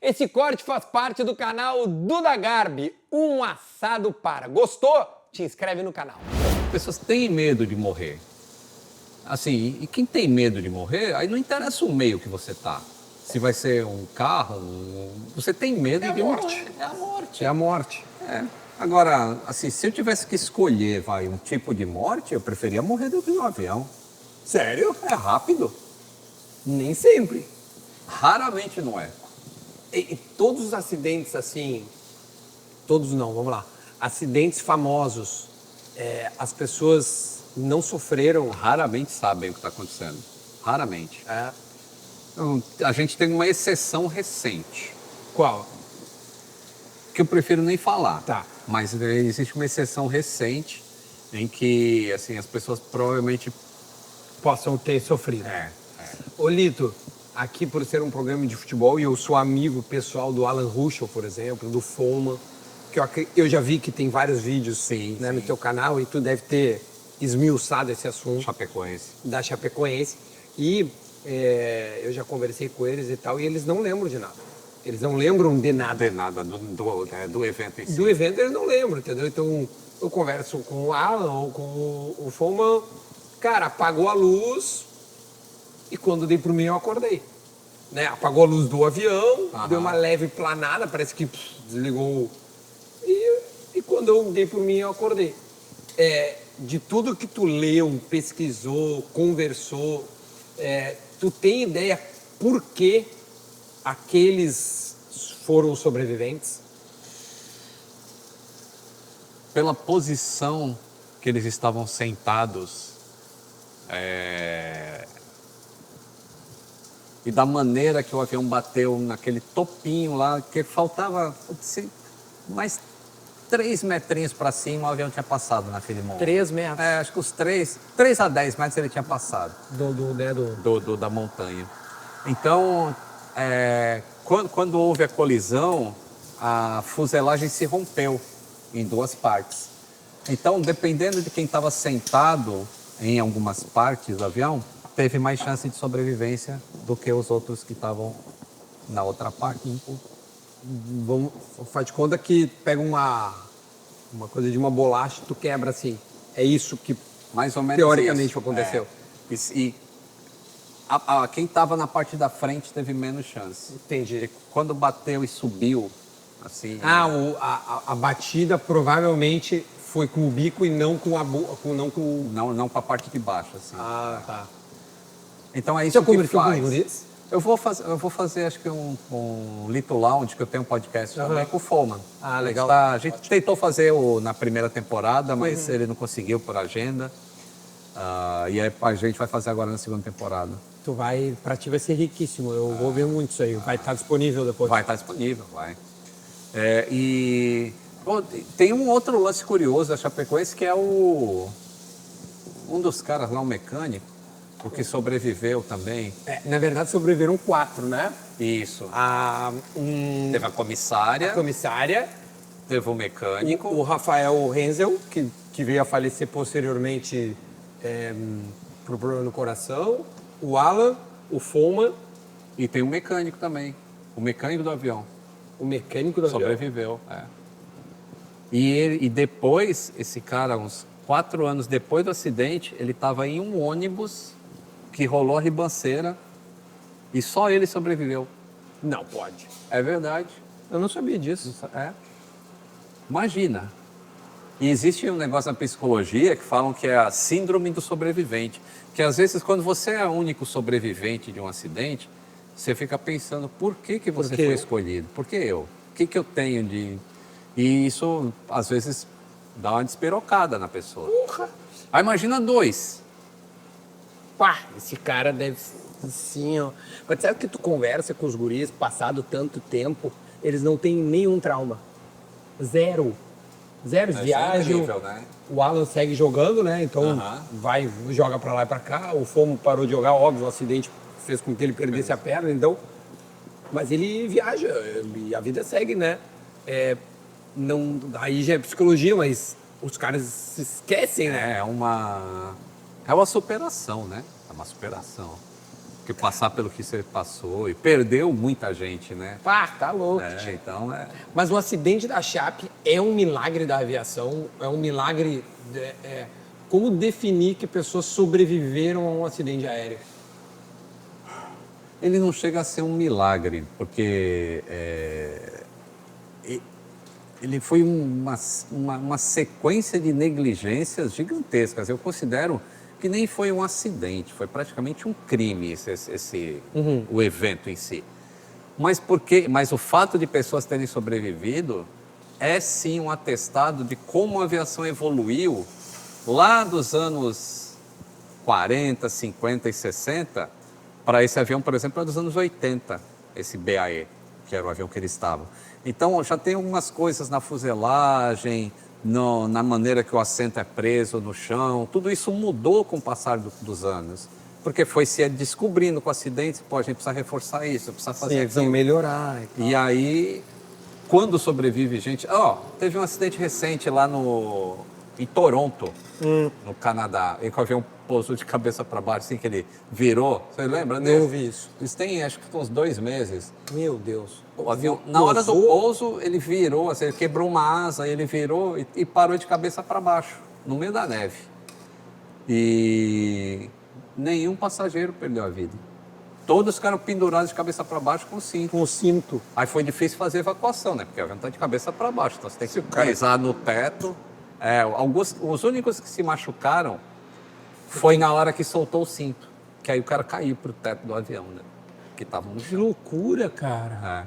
Esse corte faz parte do canal Duda Garbi, um assado para. Gostou? Te inscreve no canal. As pessoas têm medo de morrer. Assim, e quem tem medo de morrer, aí não interessa o meio que você tá. Se vai ser um carro, você tem medo de morrer. É a morte. É a morte. É. Agora, assim, se eu tivesse que escolher, um tipo de morte, eu preferia morrer dentro de um avião. Sério? É rápido. Nem sempre. Raramente não é. E todos os acidentes assim, todos não, vamos lá. Acidentes famosos, as pessoas não sofreram. Raramente sabem o que está acontecendo. Raramente. É. Então, a gente tem uma exceção recente, Qual? que eu prefiro nem falar. Tá. Mas existe uma exceção recente em que, assim, as pessoas provavelmente... Possam ter sofrido. Ô Lito, aqui por ser um programa de futebol e eu sou amigo pessoal do Alan Ruschel, por exemplo, do Foman, que eu já vi que tem vários vídeos Sim. no teu canal e tu deve ter esmiuçado esse assunto. Chapecoense. Da Chapecoense. E eu já conversei com eles e tal, e eles não lembram de nada. Eles não lembram de nada. De nada do evento em si. Do evento eles não lembram, entendeu? Então eu converso com o Alan ou com o Foman, cara, apagou a luz e quando dei por mim eu acordei. Né? Apagou a luz do avião, deu uma leve planada, parece que desligou. E quando eu dei por mim eu acordei. De tudo que tu leu, pesquisou, conversou, tu tem ideia por que aqueles foram sobreviventes? Pela posição que eles estavam sentados e da maneira que o avião bateu naquele topinho lá, que faltava mais 3 metrinhos para cima, o avião tinha passado naquele momento. 3 metros. Acho que os 3 a 10 metros ele tinha passado. Da montanha. Então, quando houve a colisão, a fuselagem se rompeu em 2 partes. Então, dependendo de quem estava sentado em algumas partes do avião, teve mais chance de sobrevivência do que os outros que estavam na outra parte. Faz de conta que pega uma coisa de uma bolacha e tu quebra assim. É isso que mais ou menos teoricamente isso aconteceu. E quem estava na parte da frente teve menos chance. Entendi. Quando bateu e subiu, assim... A batida provavelmente foi com o bico e não com a não com... Não com a parte de baixo, assim. Ah, tá. Então é isso Você que conversou faz. com os guris? Eu vou fazer, acho que um Little Lounge, que eu tenho um podcast também com o Foman. Ah, legal. A gente tentou fazer na primeira temporada, mas ele não conseguiu por agenda. E aí a gente vai fazer agora na segunda temporada. Pra ti vai ser riquíssimo, eu vou ver muito isso aí. Vai estar disponível depois. Vai estar disponível, vai. Tem um outro lance curioso da Chapecoense, que é um dos caras lá, um mecânico, o que sobreviveu também. Na verdade, sobreviveram 4, né? Isso. Teve a comissária. a comissária, Teve o mecânico. o Rafael Renzel, que veio a falecer posteriormente por problema no coração, o Alan, o Foman, E tem um mecânico também. O mecânico do avião. o mecânico do avião. Sobreviveu. E depois, esse cara, uns 4 anos depois do acidente, ele estava em um ônibus que rolou a ribanceira e só ele sobreviveu. Não pode. É verdade. Eu não sabia disso. Imagina. E existe um negócio na psicologia que falam que é a síndrome do sobrevivente. Que às vezes, quando você é o único sobrevivente de um acidente, você fica pensando, por que você foi escolhido? Por que eu? O que eu tenho de... E isso, às vezes, dá uma despirocada na pessoa. Aí imagina 2. Pá, esse cara deve sim, ó. Mas sabe que tu conversa com os guris, passado tanto tempo, eles não têm nenhum trauma. Zero. Zero viagem. Né? O Alan segue jogando, né? Então joga pra lá e pra cá. O Fomo parou de jogar, óbvio, o acidente fez com que ele perdesse a perna, então. Mas ele viaja e a vida segue, né? Aí já é psicologia, mas os caras se esquecem, né? É uma superação, né? É uma superação. que passar pelo que você passou e perdeu muita gente, né? Pá, tá louco. Então Mas o acidente da Chape é um milagre da aviação, é um milagre... como definir que pessoas sobreviveram a um acidente aéreo? ele não chega a ser um milagre, porque ele foi uma sequência de negligências gigantescas. Eu considero que nem foi um acidente, foi praticamente um crime o evento em si. Mas o fato de pessoas terem sobrevivido é sim um atestado de como a aviação evoluiu lá dos anos 40, 50 e 60 para esse avião, por exemplo, dos anos 80, esse BAE, que era o avião que ele estava. Então, já tem algumas coisas na fuselagem, na maneira que o assento é preso no chão. Tudo isso mudou com o passar dos anos. Porque foi se descobrindo com acidentes, pô, a gente precisa reforçar isso, precisa fazer Sim, aquilo. precisam melhorar. E aí, quando sobrevive gente... teve um acidente recente lá em Toronto, no Canadá, em que o avião pousou de cabeça para baixo, assim que ele virou. Você lembra dele? Eu vi isso. Isso tem, acho que uns 2 meses. Meu Deus. O avião, na hora do pouso, ele virou, assim, ele quebrou uma asa, ele virou e parou de cabeça para baixo, no meio da neve. E nenhum passageiro perdeu a vida. Todos ficaram pendurados de cabeça para baixo com cinto. Com o cinto. Aí foi difícil fazer evacuação, né? Porque o avião está de cabeça para baixo, então você tem que pisar no teto. Os únicos que se machucaram foi na hora que soltou o cinto, que aí o cara caiu pro teto do avião, né? Que tava no Que loucura, cara.